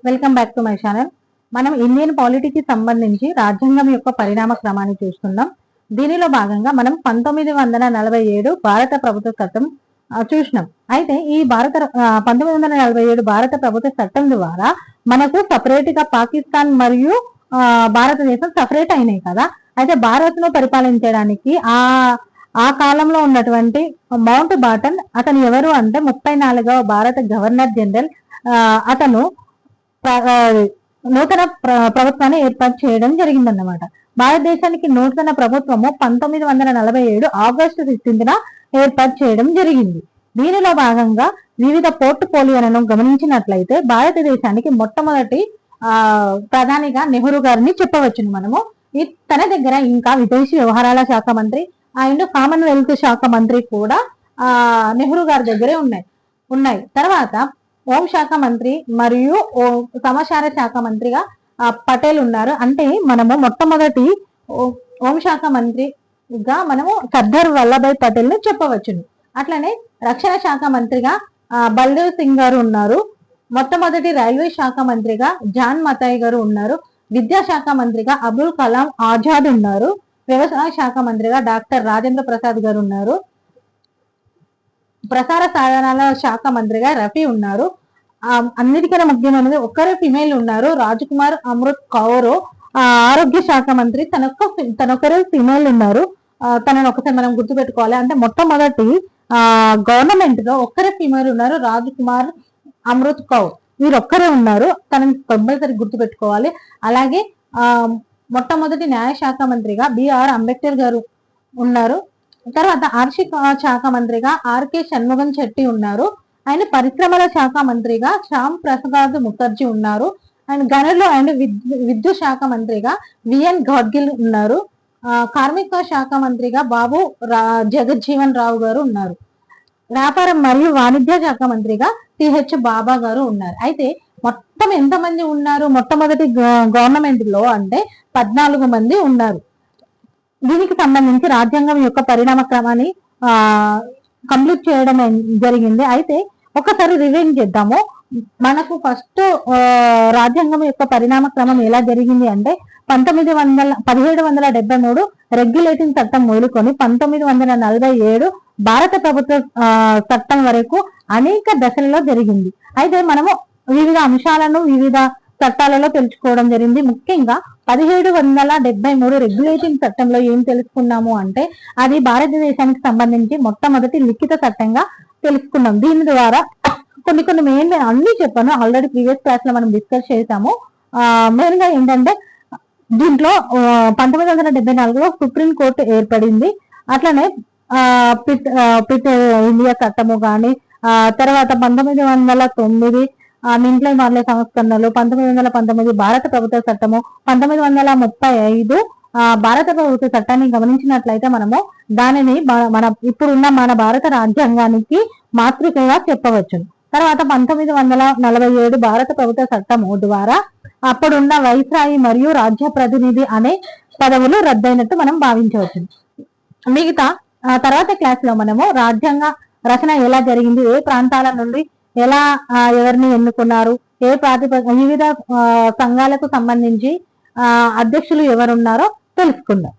Welcome back to my channel. మనం Indian పాలిటీకి సంబంధించి రాజ్యాంగం యొక్క పరిణామ క్రమాన్ని చూస్తున్నాం. దీనిలో భాగంగా మనం 1947 భారత ప్రభుత్వ చట్టం చూసినాం. అయితే ఈ 1947 భారత ప్రభుత్వ చట్టం ద్వారా మనకు సపరేట్ గా పాకిస్తాన్ మరియు భారతదేశం సపరేట్ అయినాయి కదా. అయితే భారత్ ను పరిపాలించడానికి ఆ కాలంలో ఉన్నటువంటి మౌంట్ బాటన్ అతను ఎవరు అంటే 34వ భారత గవర్నర్ జనరల్. అతను నూతన ప్రభుత్వాన్ని ఏర్పాటు చేయడం జరిగిందన్నమాట. భారతదేశానికి నూతన ప్రభుత్వము 1947 ఆగస్టు 16న ఏర్పాటు చేయడం జరిగింది. దీనిలో భాగంగా వివిధ పోర్ట్ఫోలియోలను గమనించినట్లయితే భారతదేశానికి మొట్టమొదటి ప్రధానిగా నెహ్రూ గారిని చెప్పవచ్చును మనము. తన దగ్గర ఇంకా విదేశీ వ్యవహారాల శాఖ మంత్రి అండ్ కామన్వెల్త్ శాఖ మంత్రి కూడా నెహ్రూ గారి దగ్గరే ఉన్నాయి. తర్వాత హోంశాఖ మంత్రి మరియు సమాచార శాఖ మంత్రిగా పటేల్ ఉన్నారు. అంటే మనము మొట్టమొదటి హోంశాఖ మంత్రిగా మనము సర్దార్ వల్లభాయ్ పటేల్ ని చెప్పవచ్చును. అట్లనే రక్షణ శాఖ మంత్రిగా బల్దేవ్ సింగ్ గారు ఉన్నారు. మొట్టమొదటి రైల్వే శాఖ మంత్రిగా జాన్ మతాయ్ గారు ఉన్నారు. విద్యాశాఖ మంత్రిగా అబ్దుల్ కలాం ఆజాద్ ఉన్నారు. వ్యవసాయ శాఖ మంత్రిగా డాక్టర్ రాజేంద్ర ప్రసాద్ గారు ఉన్నారు. ప్రసార సాధనాల శాఖ మంత్రిగా రఫీ ఉన్నారు. అన్నిటికన్నా ముఖ్యమైనది ఒక్కరే ఫిమేల్ ఉన్నారు, రాజ్కుమార్ అమృత్ కౌర్. ఆరోగ్య శాఖ మంత్రి తనొక్కరే ఫిమేల్ ఉన్నారు. తనని ఒకసారి మనం గుర్తుపెట్టుకోవాలి. అంటే మొట్టమొదటి గవర్నమెంట్ లో ఒక్కరే ఫిమేల్ ఉన్నారు, రాజ్కుమార్ అమృత్ కౌర్. వీరు ఒక్కరే ఉన్నారు, తనని కంపల్సరీ గుర్తుపెట్టుకోవాలి. అలాగే మొట్టమొదటి న్యాయశాఖ మంత్రిగా బిఆర్ అంబేద్కర్ గారు ఉన్నారు. తర్వాత ఆర్థిక శాఖ మంత్రిగా ఆర్కే షణ్ముగం చెట్టి ఉన్నారు. ఆయన పరిశ్రమల శాఖ మంత్రిగా శ్యామ్ ప్రసాద్ ముఖర్జీ ఉన్నారు. ఆయన గనులు అండ్ విద్యుత్ శాఖ మంత్రిగా విఎన్ గాడ్గిల్ ఉన్నారు. కార్మిక శాఖ మంత్రిగా బాబు జగజ్జీవన్ రావు గారు ఉన్నారు. వ్యాపారం మరియు వాణిజ్య శాఖ మంత్రిగా టిహెచ్ బాబా గారు ఉన్నారు. అయితే మొత్తం ఎంతమంది ఉన్నారు మొట్టమొదటి గవర్నమెంట్ లో అంటే 14 మంది ఉన్నారు. దీనికి సంబంధించి రాజ్యాంగం యొక్క పరిణామ క్రమాన్ని కంప్లీట్ చేయడం జరిగింది. అయితే ఒకసారి రివైండ్ చేద్దాము. మనకు ఫస్ట్ రాజ్యాంగం యొక్క పరిణామ క్రమం ఎలా జరిగింది అంటే 1773 రెగ్యులేటింగ్ చట్టం మొదలుకొని 1947 భారత ప్రభుత్వ చట్టం వరకు అనేక దశలలో జరిగింది. అయితే మనము వివిధ అంశాలను వివిధ చట్టాలలో తెలుసుకోవడం జరిగింది. ముఖ్యంగా 1773 రెగ్యులేటింగ్ చట్టంలో ఏం తెలుసుకున్నాము అంటే అది భారతదేశానికి సంబంధించి మొట్టమొదటి లిఖిత చట్టంగా తెలుసుకున్నాం. దీని ద్వారా కొన్ని మెయిన్ అన్ని చెప్పాను, ఆల్రెడీ ప్రీవియస్ క్లాస్ లో మనం డిస్కస్ చేసాము. మెయిన్ గా ఏంటంటే దీంట్లో 1974లో సుప్రీం కోర్టు ఏర్పడింది. అట్లనే పిట్ ఇండియా చట్టము కానీ తర్వాత 1909 మింట్లై మార్లే సంస్కరణలు, 1919 భారత ప్రభుత్వ చట్టము, 1935 భారత ప్రభుత్వ చట్టాన్ని గమనించినట్లయితే మనము దానిని ఇప్పుడున్న మన భారత రాజ్యాంగానికి మాతృకగా చెప్పవచ్చు. తర్వాత 1947 భారత ప్రభుత్వ చట్టము ద్వారా అప్పుడున్న వైస్రాయి మరియు రాజ్య ప్రతినిధి అనే పదవులు రద్దయినట్టు మనం భావించవచ్చు. మిగతా తర్వాత క్లాస్ లో మనము రాజ్యాంగ రచన ఎలా జరిగింది, ఏ ప్రాంతాల నుండి ఎలా ఎవరిని ఎన్నుకున్నారు, వివిధ సంఘాలకు సంబంధించి అధ్యక్షులు ఎవరున్నారో తెలుసుకుందాం.